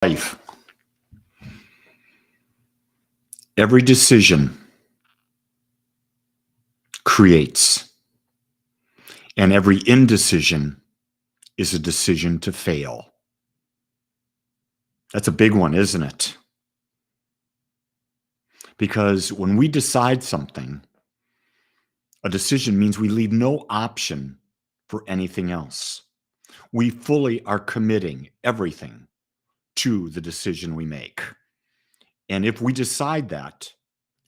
Life. Every decision creates, and every indecision is a decision to fail. That's a big one, isn't it? Because when we decide something, a decision means we leave no option for anything else. We fully are committing everything to the decision we make. And if we decide that,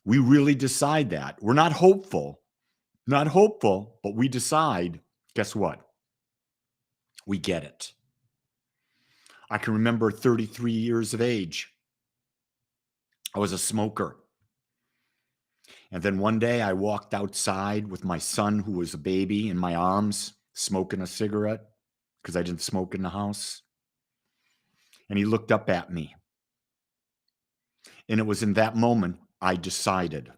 we really decide that. We're not hopeful, but we decide, guess what? We get it. I can remember 33 years of age. I was a smoker. And then one day I walked outside with my son, who was a baby, in my arms, smoking a cigarette because I didn't smoke in the house. And he looked up at me. And it was in that moment I decided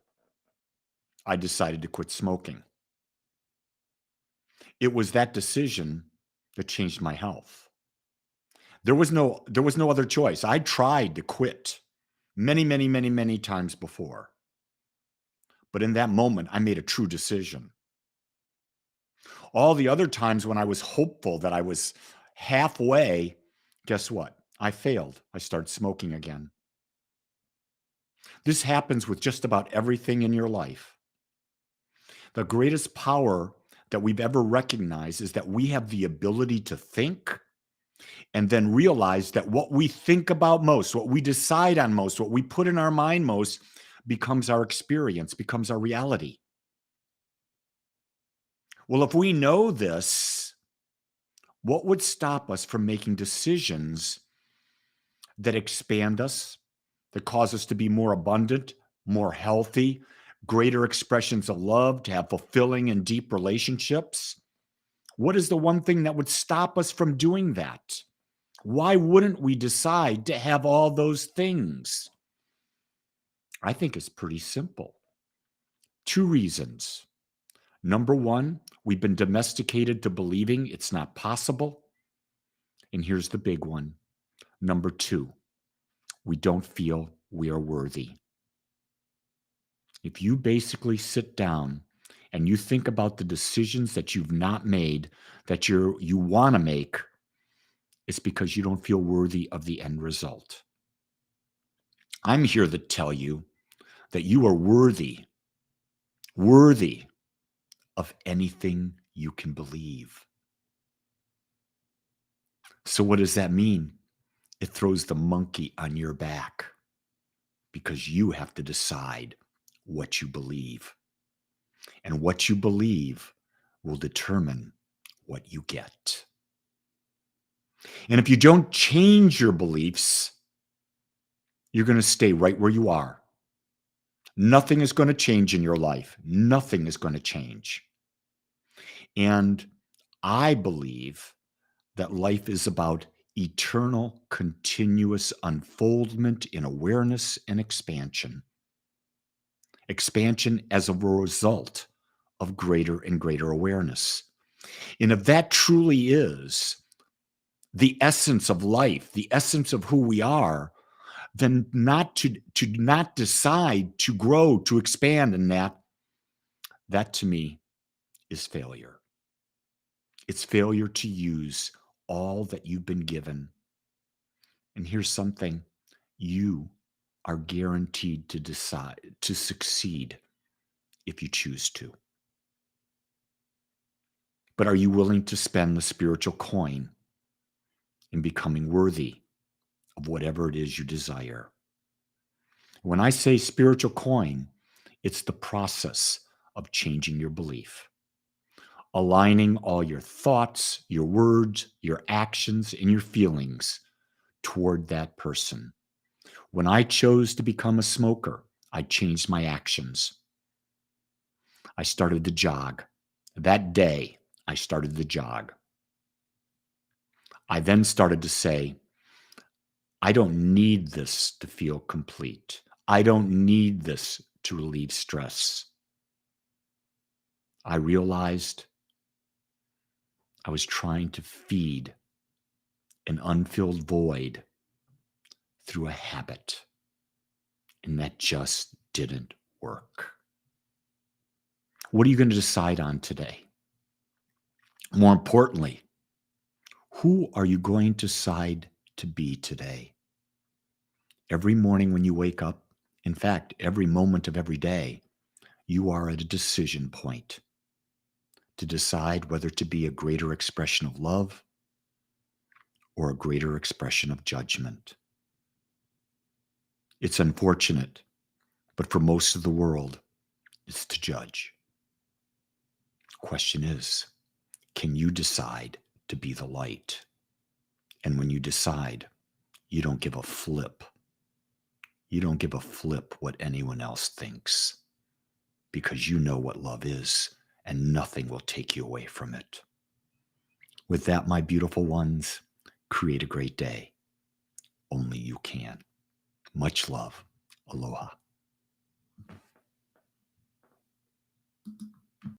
to quit smoking. It was that decision that changed my health. There was no other choice. I tried to quit many times before. But in that moment, I made a true decision. All the other times when I was hopeful that I was halfway, guess what? I failed. I started smoking again. This happens with just about everything in your life. The greatest power that we've ever recognized is that we have the ability to think and then realize that what we think about most, what we decide on most, what we put in our mind most becomes our experience, becomes our reality. Well, if we know this, what would stop us from making decisions that expand us, that cause us to be more abundant, more healthy, greater expressions of love, to have fulfilling and deep relationships? What is the one thing that would stop us from doing that? Why wouldn't we decide to have all those things? I think it's pretty simple. Two reasons. Number one, we've been domesticated to believing it's not possible. And here's the big one. Number two, we don't feel we are worthy. If you basically sit down and you think about the decisions that you've not made, that you want to make, it's because you don't feel worthy of the end result. I'm here to tell you that you are worthy of anything you can believe. So what does that mean? It throws the monkey on your back because you have to decide what you believe. And what you believe will determine what you get. And if you don't change your beliefs, you're going to stay right where you are. Nothing is going to change in your life. Nothing is going to change. And I believe that life is about eternal, continuous unfoldment in awareness and expansion. Expansion as a result of greater and greater awareness. And if that truly is the essence of life, the essence of who we are, then not to not decide to grow, to expand in that to me is failure. It's failure to use all that you've been given. And here's something: you are guaranteed to decide to succeed if you choose to. But are you willing to spend the spiritual coin in becoming worthy of whatever it is you desire? When I say spiritual coin, it's the process of changing your belief, aligning all your thoughts, your words, your actions, and your feelings toward that person. When I chose to become a smoker, I changed my actions. I started to jog. That day, I started to jog. I then started to say, I don't need this to feel complete. I don't need this to relieve stress. I realized I was trying to feed an unfilled void through a habit, and that just didn't work. What are you going to decide on today? More importantly, who are you going to decide to be today? Every morning when you wake up, in fact, every moment of every day, you are at a decision point to decide whether to be a greater expression of love or a greater expression of judgment. It's unfortunate, but for most of the world, it's to judge. Question is, can you decide to be the light? And when you decide, you don't give a flip. You don't give a flip what anyone else thinks because you know what love is and nothing will take you away from it. With that, my beautiful ones, create a great day. Only you can. Much love. Aloha.